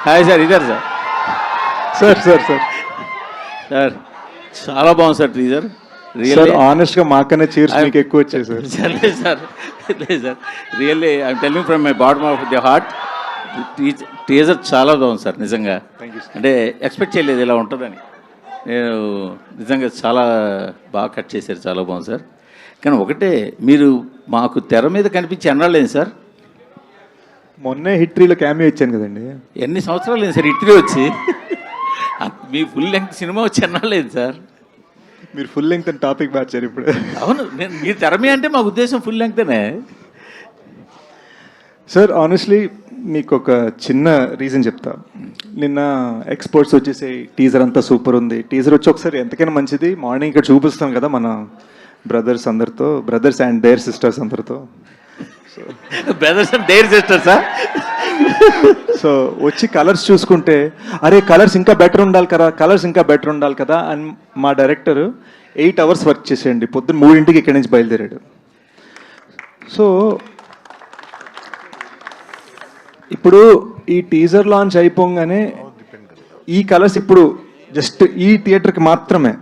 Hi sir, ఇదారు sir. Sir sir sir sir చాలా బాగుంది సార్ టీజర్. సార్ ఆనెస్ట్గా మాకనే చీర్స్ మీకు ఎక్కువ వచ్చాయి సార్. లేదు సార్, లేదు sir, really I'm telling from my bottom of the heart. Teaser చాలా బాగుంది సార్ నిజంగా. అంటే ఎక్స్పెక్ట్ చేయలేదు ఇలా ఉంటుందని. నేను నిజంగా చాలా బాగా కట్ చేశారు, చాలా బాగుంది సార్. కానీ ఒకటే, మీరు మాకు తెర మీద కనిపించి ఎన్నాళ్ళేంది సార్? మొన్నే హిట్రీలో క్యామియో ఇచ్చాను కదండి. ఎన్ని సంవత్సరాలు లేదు సార్ హిట్రీ వచ్చి? మీ ఫుల్ లెంగ్త్ సినిమా వచ్చి ఎన్నాళ్ళేది సార్? మీరు ఫుల్ లెంగ్త్ అని టాపిక్ మార్చారు ఇప్పుడు. అవును, నేను మీరు తెర మీద అంటే మా ఉద్దేశం ఫుల్ లెంగ్తేనే సార్. ఆనెస్ట్లీ మీకు ఒక చిన్న రీజన్ చెప్తా. నిన్న ఎక్స్పోర్ట్స్ వచ్చేసి టీజర్ అంతా సూపర్ ఉంది. టీజర్ వచ్చి ఒకసారి ఎంతకైనా మంచిది మార్నింగ్ ఇక్కడ చూపిస్తాం కదా మన బ్రదర్స్ అందరితో, బ్రదర్స్ అండ్ దేర్ సిస్టర్స్ అందరితో. Brothers and their sisters. So వచ్చి కలర్స్ చూసుకుంటే అరే కలర్స్ ఇంకా బెటర్ ఉండాలి కదా, కలర్స్ ఇంకా బెటర్ ఉండాలి కదా అని మా డైరెక్టర్ 8 hours వర్క్ చేసేయండి. పొద్దున్న 3 ఇక్కడి నుంచి బయలుదేరాడు. సో ఇప్పుడు ఈ టీజర్ లాంచ్ అయిపోగానే ఈ కలర్స్ ఇప్పుడు జస్ట్ ఈ థియేటర్కి మాత్రమే.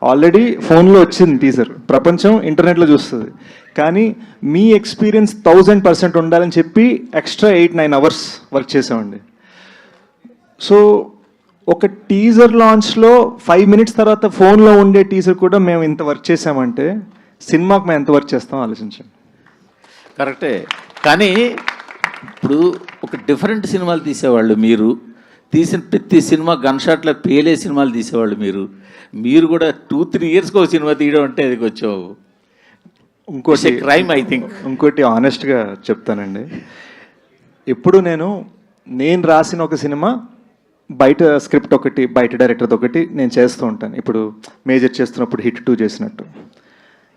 ఆల్రెడీ ఫోన్లో వచ్చింది టీజర్, ప్రపంచం ఇంటర్నెట్లో చూస్తుంది. కానీ మీ ఎక్స్పీరియన్స్ 1000% ఉండాలని చెప్పి ఎక్స్ట్రా 8-9 hours వర్క్ చేసామండి. సో ఒక టీజర్ లాంచ్లో 5 minutes తర్వాత ఫోన్లో ఉండే టీజర్ కూడా మేము ఇంత వర్క్ చేసామంటే సినిమాకి మేము ఎంత వర్క్ చేస్తామో ఆలోచించండి. కరెక్టే. కానీ ఇప్పుడు ఒక డిఫరెంట్ సినిమాలు తీసేవాళ్ళు మీరు, తీసిన ప్రతి సినిమా గన్ షాట్లో పేలే సినిమాలు తీసేవాళ్ళు మీరు కూడా 2-3 yearsకి ఒక సినిమా తీయడం అంటే అది కొంచెం ఇంకోటి క్రైమ్ ఐ థింక్. ఇంకోటి ఆనెస్ట్గా చెప్తానండి, ఎప్పుడు నేను రాసిన ఒక సినిమా బయట స్క్రిప్ట్ ఒకటి, బయట డైరెక్టర్ది ఒకటి నేను చేస్తూ ఉంటాను. ఇప్పుడు మేజర్ చేస్తున్నప్పుడు హిట్ 2 చేసినట్టు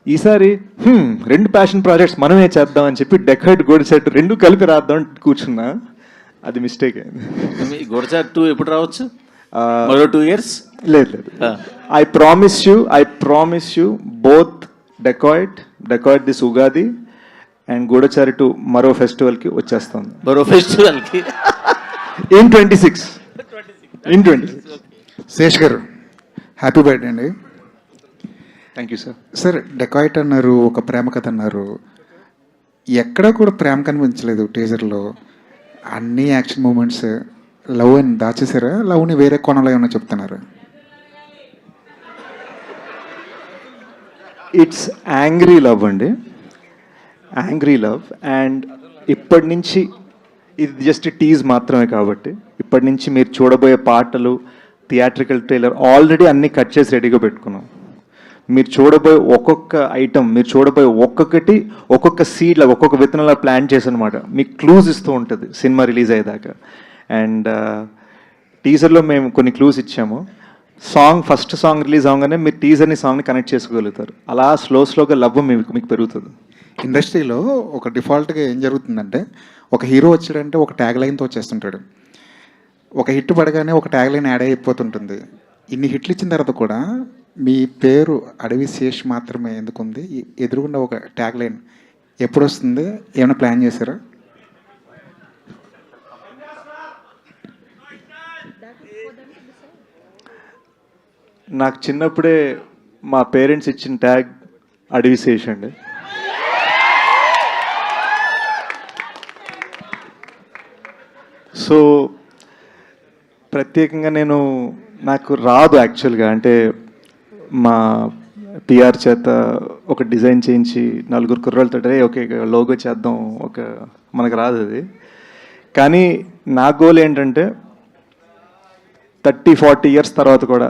ఈసారి 2 ప్యాషన్ ప్రాజెక్ట్స్ మనమే చేద్దాం అని చెప్పి డెకాయిట్ గోడ్చాట్ 2 కలిపి రాద్దాం కూర్చున్నా. అది మిస్టేక్ అయింది. గోడ్చాట్ 2 ఎప్పుడు రావచ్చు? మరో 2 years? లేదు. I promise you both Dacoit this Ugadi and Goodachari 2 మరో ఫెస్టివల్కి వచ్చేస్తాం. మరో ఫెస్టివల్కి ఇన్ 26. శేష్ గారు హ్యాపీ బర్త్డే అండి. Thank you sir. Sir dacoit అన్నారు, ఒక ప్రేమ కథ అన్నారు, ఎక్కడా కూడా ప్రేమ కనిపించలేదు టీజర్లో. అన్ని యాక్షన్ మూమెంట్స్ లవ్ అని దాచేసారా? లవ్ని వేరే కోణంలో ఏమైనా చెప్తున్నారా? ఇట్స్ యాంగ్రీ లవ్ అండి, యాంగ్రీ లవ్. అండ్ ఇప్పటి నుంచి ఇది జస్ట్ టీజ్ మాత్రమే కాబట్టి ఇప్పటి నుంచి మీరు చూడబోయే పాటలు, థియేట్రికల్ ట్రైలర్ ఆల్రెడీ అన్నీ కట్ చేసి రెడీగా పెట్టుకున్నాం. మీరు చూడబోయే ఒక్కొక్క ఐటమ్, మీరు చూడబోయే ఒక్కొక్కటి ఒక్కొక్క సీడ్లా, ఒక్కొక్క విత్తనంలా ప్లాన్ చేసి అనమాట మీకు క్లూజ్ ఇస్తూ ఉంటుంది సినిమా రిలీజ్ అయ్యేదాకా. అండ్ టీజర్లో మేము కొన్ని క్లూస్ ఇచ్చాము. ఫస్ట్ సాంగ్ రిలీజ్ అవగానే మీరు టీజర్ని సాంగ్ని కనెక్ట్ చేసుకోగలుగుతారు. అలా స్లోగా లవ్ మీకు పెరుగుతుంది. ఇండస్ట్రీలో ఒక డిఫాల్ట్గా ఏం జరుగుతుందంటే, ఒక హీరో వచ్చాడంటే ఒక ట్యాగ్ లైన్తో వచ్చేస్తుంటాడు. ఒక హిట్ పడగానే ఒక ట్యాగ్ లైన్ యాడ్ అయిపోతుంటుంది. ఇన్ని హిట్లు ఇచ్చిన తర్వాత కూడా మీ పేరు అడవి శేష్ మాత్రమే ఎందుకుంది? ఎదురుగుండా ఒక ట్యాగ్ లైన్ ఎప్పుడు వస్తుంది? ఏమైనా ప్లాన్ చేశారా? నాకు చిన్నప్పుడే మా పేరెంట్స్ ఇచ్చిన ట్యాగ్ అడవి శేష్ అండి. సో ప్రత్యేకంగా నాకు రాదు యాక్చువల్గా. అంటే మా పిఆర్ చేత ఒక డిజైన్ చేయించి 4 కుర్రాళ్ళతో ఓకే లోగో చేద్దాం, మనకు రాదు అది. కానీ నా గోల్ ఏంటంటే 30-40 years తర్వాత కూడా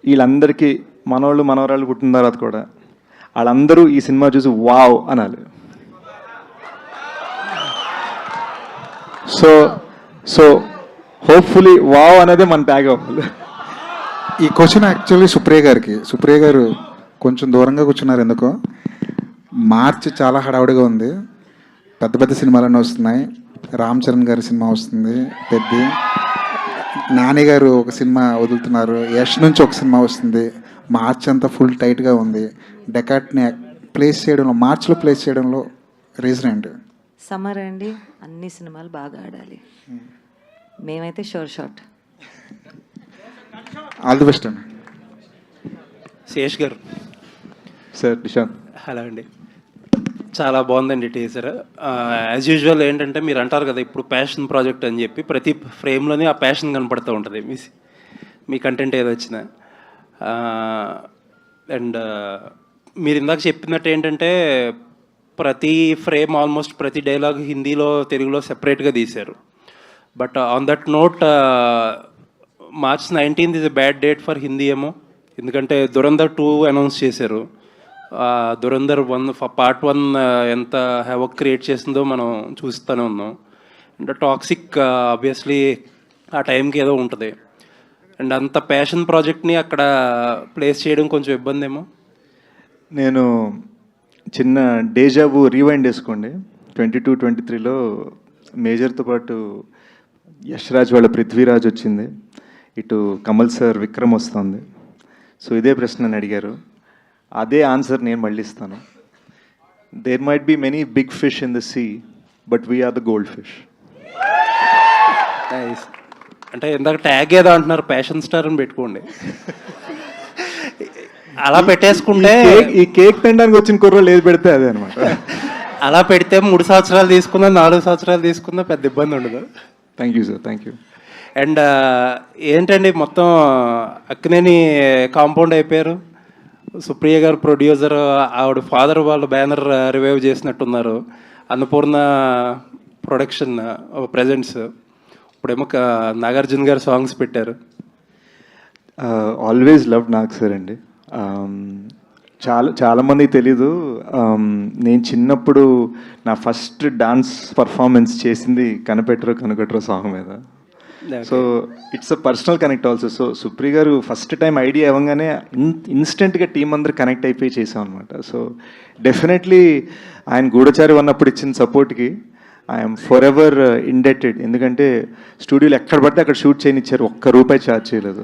వీళ్ళందరికీ మనవరాళ్ళు పుట్టిన తర్వాత కూడా వాళ్ళందరూ ఈ సినిమా చూసి వావ్ అనాలి. సో హోప్ఫుల్లీ వావ్ అనేది మన ట్యాగ్ అవ్వాలి. ఈ క్వశ్చన్ యాక్చువల్లీ సుప్రియ గారు కొంచెం దూరంగా కూర్చున్నారు ఎందుకో. మార్చి చాలా హడావుడిగా ఉంది, పెద్ద సినిమాలన్నీ వస్తున్నాయి. రామ్ చరణ్ గారి సినిమా వస్తుంది, పెద్ద నాని గారు ఒక సినిమా వదులుతున్నారు, యష్ నుంచి ఒక సినిమా వస్తుంది. మార్చ్ అంతా ఫుల్ టైట్గా ఉంది. డెకాట్ని మార్చ్లో ప్లేస్ చేయడంలో రీజన్ ఏంటి? సమ్మర్ అండి, అన్ని సినిమాలు బాగా ఆడాలి. మేమైతే sure shot. All the best అండి. శేష్ గారు. సార్ నిశాంత్. హలో అండి. చాలా బాగుందండి టీజర్. యాజ్ యూజువల్ ఏంటంటే మీరు అంటారు కదా ఇప్పుడు ప్యాషన్ ప్రాజెక్ట్ అని చెప్పి, ప్రతి ఫ్రేమ్లోనే ఆ ప్యాషన్ కనపడుతూ ఉంటుంది మీ కంటెంట్ ఏదో వచ్చినా. అండ్ మీరు ఇందాక చెప్పినట్టు ఏంటంటే ప్రతి ఫ్రేమ్ ఆల్మోస్ట్ ప్రతి డైలాగ్ హిందీలో తెలుగులో సెపరేట్గా తీశారు. But on that note March 19th is a bad date for Hindi ఏమో, ఎందుకంటే దురంధర్ 2 అనౌన్స్ చేశారు. దురంధర్ 1 పార్ట్ 1 ఎంత హ్యావక్ క్రియేట్ చేసిందో మనం చూస్తూనే ఉన్నాం. అండ్ టాక్సిక్ ఆబ్వియస్లీ ఆ టైంకి ఏదో ఉంటుంది. అండ్ అంత ప్యాషన్ ప్రాజెక్ట్ని అక్కడ ప్లేస్ చేయడం కొంచెం ఇబ్బంది ఏమో. నేను చిన్న డేజాబు రీవైండ్ వేసుకోండి. 22-23లో మేజర్తో పాటు యశ్రాజ్ వాళ్ళ పృథ్వీరాజ్ వచ్చింది, ఇటు కమల్ సార్ విక్రమ్ వస్తుంది. సో ఇదే ప్రశ్న నన్ను అడిగారు, అదే ఆన్సర్ నేను మళ్ళీ ఇస్తాను. There might be many big fish in the sea, but we're the gold fish. అంటే ఇందాక ట్యాగ్ ఏదో అంటున్నారు, ప్యాషన్ స్టార్ అని పెట్టుకోండి. అలా పెట్టేసుకుంటే ఈ కేక్ తినడానికి వచ్చిన కుర్రోళ్ళు ఏది పెడితే అదే అనమాట. అలా పెడితే 3 సంవత్సరాలు తీసుకున్నా 4 సంవత్సరాలు తీసుకున్నా పెద్ద ఇబ్బంది ఉండదు. Thank you sir, thank you. And ఏంటండి మొత్తం అక్కినేని కాంపౌండ్ అయిపోయారు. సుప్రియ గారు ప్రొడ్యూసర్, ఆవిడ ఫాదర్ వాళ్ళ బ్యానర్ రివైవ్ చేసినట్టున్నారు. అన్నపూర్ణ ప్రొడక్షన్ ప్రెజెంట్స్, ఇప్పుడేమో నాగార్జున గారు సాంగ్స్ పెట్టారు. ఆల్వేస్ లవ్ నాగ్ సార్ అండి. చాలామందికి తెలీదు, నేను చిన్నప్పుడు నా ఫస్ట్ డాన్స్ పర్ఫార్మెన్స్ చేసింది కనిపెట్టరు సాంగ్ మీద. So it's a personal connect also. So Supriya గారు ఫస్ట్ టైం ఐడియా ఇవ్వగానే ఇన్స్టెంట్గా టీం అందరు కనెక్ట్ అయిపోయి చేసాం అనమాట. సో డెఫినెట్లీ ఆయన గూఢచారి ఉన్నప్పుడు ఇచ్చిన సపోర్ట్కి ఐఎమ్ ఫర్ ఎవర్ ఇండెటెడ్. ఎందుకంటే స్టూడియోలో ఎక్కడ పడితే అక్కడ షూట్ చేయనిచ్చారు, ₹1 ఛార్జ్ చేయలేదు.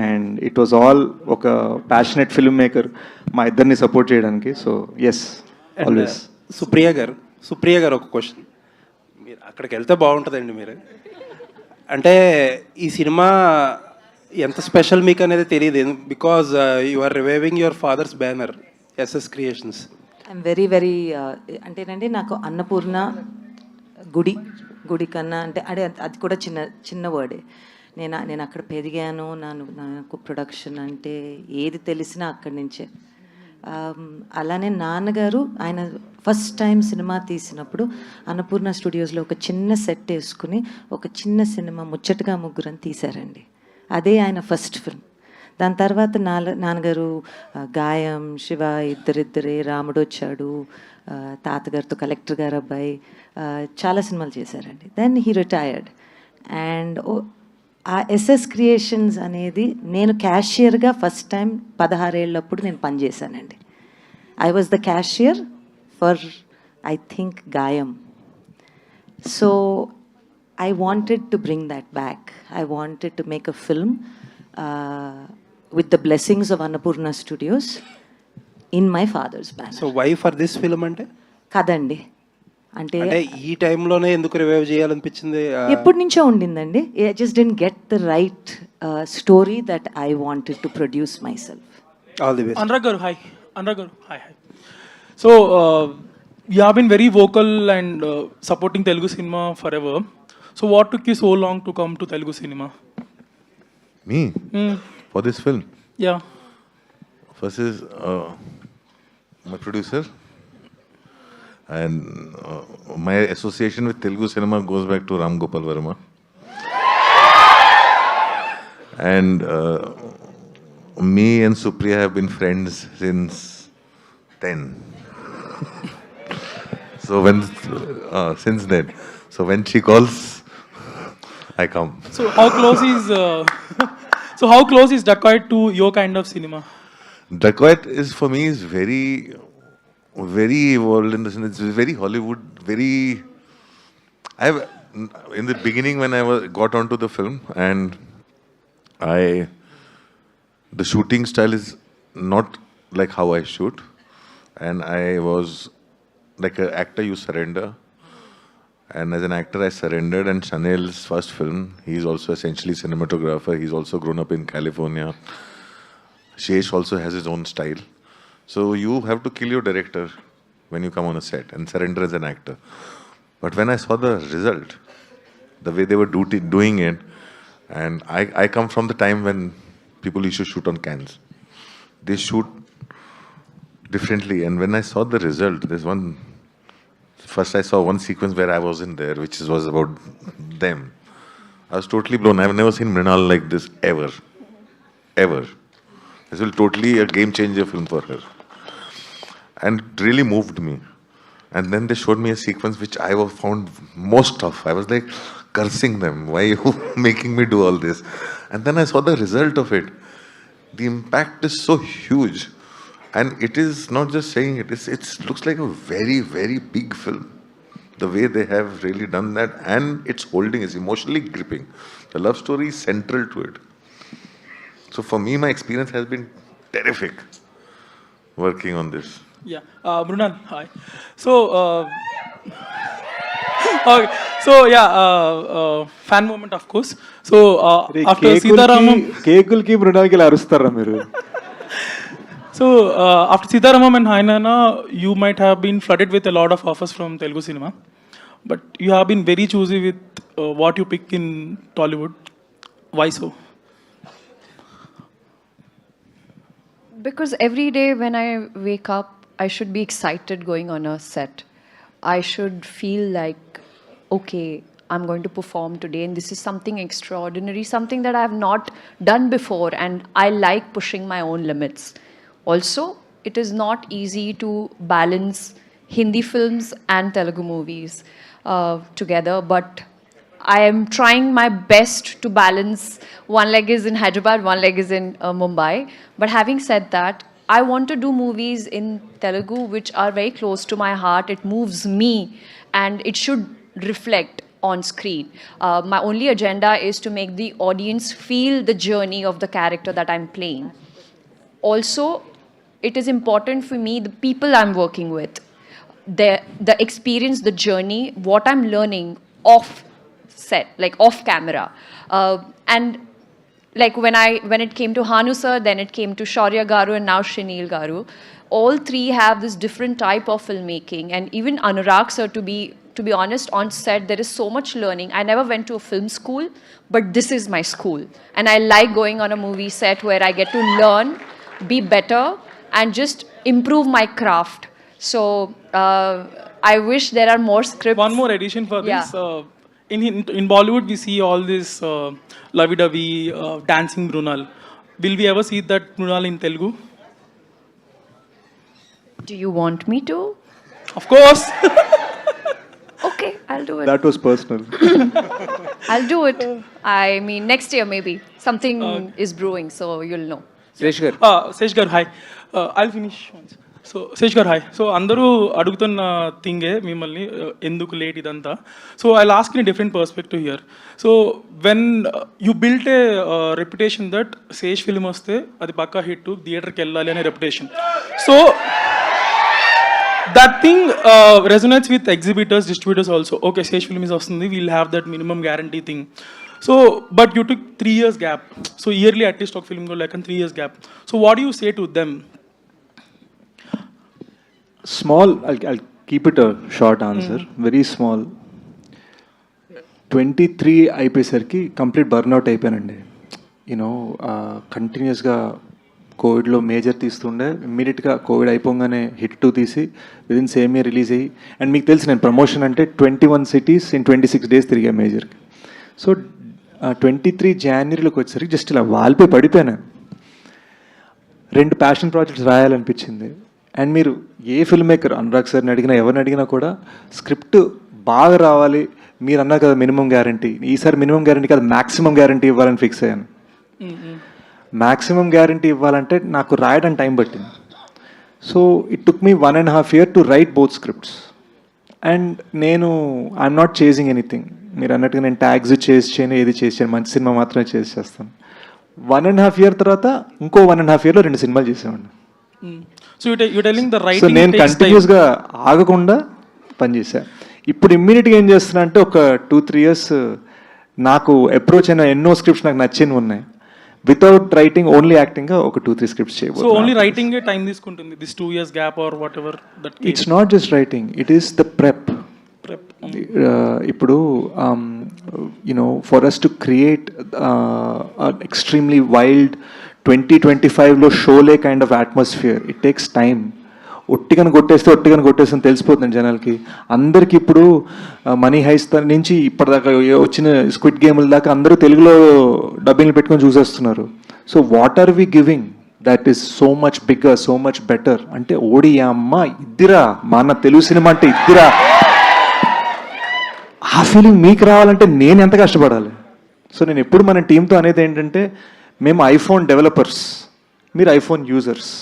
అండ్ ఇట్ వాజ్ ఆల్ ఒక ప్యాషనెట్ ఫిల్మ్ మేకర్ మా ఇద్దరిని సపోర్ట్ చేయడానికి. So yes, always. సుప్రియ గారు ఒక క్వశ్చన్, మీరు అక్కడికి వెళ్తే బాగుంటుందండి. మీరు అంటే ఈ సినిమా ఎంత స్పెషల్ మీకు అనేది తెలియదు, because you are reviving your father's banner SS creations. I'm very అంటేనండి, నాకు అన్నపూర్ణ గుడి కన్నా అంటే అది కూడా చిన్న వర్డే. నేను అక్కడ పెరిగాను. నాకు ప్రొడక్షన్ అంటే ఏది తెలిసినా అక్కడి నుంచే. అలానే నాన్నగారు ఆయన ఫస్ట్ టైం సినిమా తీసినప్పుడు అన్నపూర్ణ స్టూడియోస్లో ఒక చిన్న సెట్ వేసుకుని ఒక చిన్న సినిమా ముచ్చటగా ముగ్గురని తీశారండి. అదే ఆయన ఫస్ట్ ఫిల్మ్. దాని తర్వాత నాన్నగారు గాయం, శివ, ఇద్దరిద్దరే, రాముడు వచ్చాడు, తాతగారితో కలెక్టర్ గారు అబ్బాయి, చాలా సినిమాలు చేశారండి. Then he retired. అండ్ ఆ ఎస్ఎస్ క్రియేషన్స్ అనేది నేను క్యాషియర్గా ఫస్ట్ టైం 16 ఏళ్ళప్పుడు నేను పనిచేశానండి. I was the cashier for I think Gaayam. So I wanted to bring that back. I wanted to make a film with the blessings of Annapurna Studios in my father's banner. So why for this film అంటే కదండి, అంటే ఈ టైంలోనే ఎందుకు revive చేయాలనిపించింది? ఎప్పటి నుంచో ఉండిందండి. I just didn't get the right story that I wanted to produce my self. All the best. Anurag garu, hi. So you have been very vocal and supporting Telugu cinema forever. So what took you so long to come to Telugu cinema? Me? For this film? Yeah. First is my producer, and my association with Telugu cinema goes back to Ram Gopal Verma. And me and Supriya have been friends since 10. So since then, so when she calls, I come. So how close is Dacoit to your kind of cinema? Dacoit is for me is very evolved in the sense it's very Hollywood, in the beginning when I got onto the film, and the shooting style is not like how I shoot, and I was like an actor, you surrender. And as an actor, I surrendered. And Chanel's first film, he's also essentially cinematographer. He's also grown up in California. Shesh also has his own style. So you have to kill your director when you come on a set and surrender as an actor. But when I saw the result, the way they were doing it, and I come from the time when people used to shoot on cans. They shoot differently. And when I saw the result, first I saw one sequence where I wasn't there, which was about them. I was totally blown. I've never seen Mrinal like this ever. Ever. This will totally a game changer film for her. And it really moved me. And then they showed me a sequence which I found most tough. I was like cursing them. Why are you making me do all this? And then I saw the result of it. The impact is so huge. And it is not just saying it looks like a very, very big film. The way they have really done that, and it's holding, is emotionally gripping. The love story is central to it. So for me, my experience has been terrific working on this. Yeah, Mrunal, hi. So, okay. So yeah, fan moment, of course. So after Sitaramam, కేకులకి మృణాలకి ఇలా అరుస్తారా మీరు? so after Sitaramam and Hainana, you might have been flooded with a lot of offers from Telugu cinema, but you have been very choosy with what you pick in Tollywood. Why so? Because every day when I wake up, I should be excited going on a set. I should feel like, okay, I'm going to perform today, and this is something extraordinary, something that I have not done before, and I like pushing my own limits. Also, it is not easy to balance Hindi films and Telugu movies together, but I am trying my best to balance. One leg is in Hyderabad, one leg is in Mumbai. But having said that, I want to do movies in Telugu which are very close to my heart. It moves me and it should reflect on screen. My only agenda is to make the audience feel the journey of the character that I'm playing. Also, it is important for me, the people I'm working with, the experience, the journey, what I'm learning off set, like off camera. And like when it came to Hanu sir, then it came to Shaurya Garu, and now Shinil Garu. All three have this different type of filmmaking, and even Anurag sir, to be honest, on set there is so much learning. I never went to a film school, but this is my school, and I like going on a movie set where I get to learn, be better, and just improve my craft. So I wish there are more scripts. One more addition for this. Yeah. In Bollywood, we see all this lovey-dovey dancing Mrunal. Will we ever see that Mrunal in Telugu? Do you want me to? Of course. Okay, I'll do it. That was personal. I'll do it. I mean, next year maybe. Something is brewing, so you'll know. Sesh garu hi I'll finish so Sesh garu hi so అందరూ అడుగుతున్న థింగే మిమ్మల్ని ఎందుకు late ఇదంతా so I ask in different perspective here so when you built a reputation that Sesh film వస్తే అది పక్కా hit థియేటర్కి వెళ్ళాలి అనే reputation so that thing resonates with exhibitors, distributors also. Okay, Sesh film is vasthundi, we'll have that minimum guarantee thing. So, but you took 3 years gap. So yearly at least of film go like 3 years gap. So what do you say to them? Small, I'll keep it a short answer. Very small. 23 అయిపోయేసరికి complete burnout అయిపోయానండి. You know కంటిన్యూస్గా కోవిడ్లో major తీస్తుండే, ఇమ్మీడియట్గా Covid అయిపోగానే hit 2 తీసి within same year release అయ్యి, and మీకు తెలిసి నేను ప్రమోషన్ అంటే 21 cities in 26 days తిరిగా మేజర్కి. సో 23 Januaryలోకి వచ్చేసరికి జస్ట్ ఇలా వాల్పై పడిపోయాను. 2 ప్యాషన్ ప్రాజెక్ట్స్ రాయాలనిపించింది. అండ్ మీరు ఏ ఫిల్మ్ మేకర్ అనురాగ్ సార్ని అడిగినా ఎవరిని అడిగినా కూడా స్క్రిప్ట్ బాగా రావాలి, మీరు అన్నారు కదా మినిమం గ్యారంటీ, ఈసారి మినిమం గ్యారంటీ కాదు మ్యాక్సిమం గ్యారంటీ ఇవ్వాలని ఫిక్స్ అయ్యాను. మ్యాక్సిమం గ్యారంటీ ఇవ్వాలంటే నాకు రాయడం టైం పట్టింది. So it took me 1.5 years to right both scripts. And నేను ఐఎమ్ నాట్ చేసింగ్ ఎనీథింగ్. మీరు అన్నట్టుగా నేను ట్యాగ్స్ చేసి చేయను, ఏది చేసి చేయను, మంచి సినిమా మాత్రమే చేసి చేస్తాను. 1.5 years తర్వాత ఇంకో 1.5 yearలో 2 సినిమాలు చేసేవాడిని. So you're telling the right. So నేను కంటిన్యూస్గా ఆగకుండా పనిచేశాను. ఇప్పుడు ఇమ్మీడియట్గా ఏం చేస్తున్నా అంటే ఒక 2-3 ఇయర్స్ నాకు అప్రోచ్ అయిన ఎన్నో స్క్రిప్ట్స్ నాకు నచ్చినవి ఉన్నాయి. వితౌట్ రైటింగ్ ఓన్లీ యాక్టింగ్గా ఒక 2-3 స్క్రిప్ట్స్ సో చేయబోతున్నాను. ఓన్లీ రైటింగ్ టైం తీసుకుంటుంది this 2 years gap or whatever that it's not just writing, it is the prep. ఇప్పుడు you know for us to create extremely wild 2025లో Sholay kind of atmosphere, it takes time. ఒట్టిగని కొట్టేస్తే తెలిసిపోతుంది జనాలకి. అందరికి ఇప్పుడు money highs నుంచి ఇప్పటిదాకా వచ్చిన స్క్విడ్ గేమ్ల దాకా అందరూ తెలుగులో డబ్బింగ్లు పెట్టుకొని చూసేస్తున్నారు. So what are we giving that is so much bigger, so much better. అంటే ఓడి అమ్మ ఇద్దిరా, మా అన్న తెలుగు సినిమా అంటే ఇద్దిరా, ఆ ఫీలింగ్ మీకు రావాలంటే నేను ఎంత కష్టపడాలి. సో నేను ఎప్పుడు మన టీంతో అనేది ఏంటంటే, మేము ఐఫోన్ డెవలపర్స్, మీరు ఐఫోన్ యూజర్స్.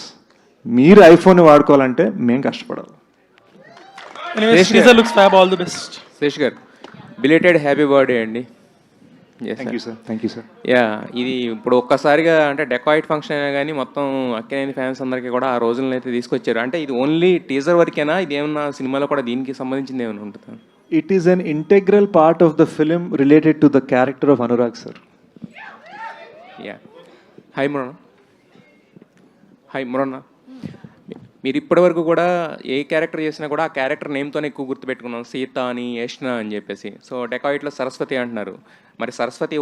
మీరు ఐఫోన్ వాడుకోవాలంటే మేము కష్టపడాలి. Looks fab, all the best. Sesh garu belated happy birthday అండి. Thank you sir. యా, ఇది ఇప్పుడు ఒక్కసారిగా అంటే డెకాయిట్ ఫంక్షన్ అయినా కానీ మొత్తం అక్కినేని ఫ్యాన్స్ అందరికీ కూడా ఆ రోజులను అయితే తీసుకొచ్చారు. అంటే ఇది ఓన్లీ టీజర్ వరకేనా, ఇది ఏమన్నా సినిమాలో కూడా దీనికి సంబంధించింది ఏమైనా ఉంటుందా? It is an integral part of the film related to the character of Anurag sir. Yeah. Hi మురన్న, మీరు ఇప్పటివరకు కూడా ఏ క్యారెక్టర్ చేసినా కూడా ఆ క్యారెక్టర్ నేమ్తోనే ఎక్కువ గుర్తుపెట్టుకున్నాం, సీత అని, యష్ణ అని చెప్పేసి. సో డెకాయిట్లో సరస్వతి అంటున్నారు, మరి సరస్వతి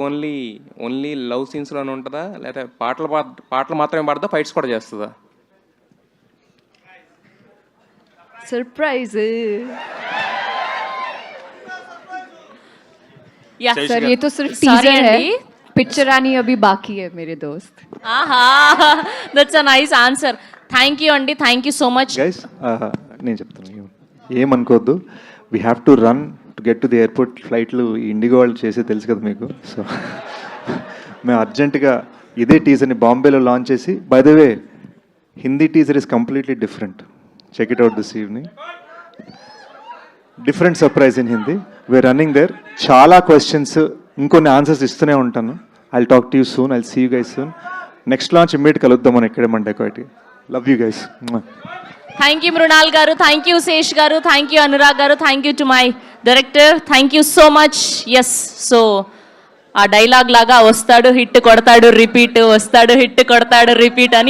ఓన్లీ లవ్ సీన్స్లోనే ఉంటుందా, లేదా పాటలు మాత్రమే పాడదా, ఫైట్స్ కూడా చేస్తుందా? सरप्राइज या सर, ये तो सिर्फ टीजर है, पिक्चर आनी अभी बाकी है मेरे दोस्त. That's a nice answer. Thank you అండి, thank you so much. Guys నేను చెప్తాను, ఏమనుకోవద్దు. We have to run to get to the airport. ఫ్లైట్లు ఇండిగో వాళ్ళు చేసే తెలుసు కదా మీకు. సో మేము అర్జెంటుగా ఇదే టీజర్ని బాంబేలో లాంచ్ చేసి, by the way Hindi teaser is completely different. Check it out this evening. Different surprise in Hindi. We're running there. చాలా క్వశ్చన్స్, ఇంకొన్ని ఆన్సర్స్ ఇస్తూనే ఉంటాను. I'll talk to you soon, I'll see you guys soon. Next launch immediate కలుద్దాం మనం ఇక్కడే మన dacoity. Love you guys. Thank you Mrunal garu, thank you Sesh garu, thank you Anurag garu, thank you to my director, thank you so much. Yes, so ఆ dialogue లాగా వస్తాడు hit కొడతాడు repeat, వస్తాడు hit కొడతాడు రిపీట్ అని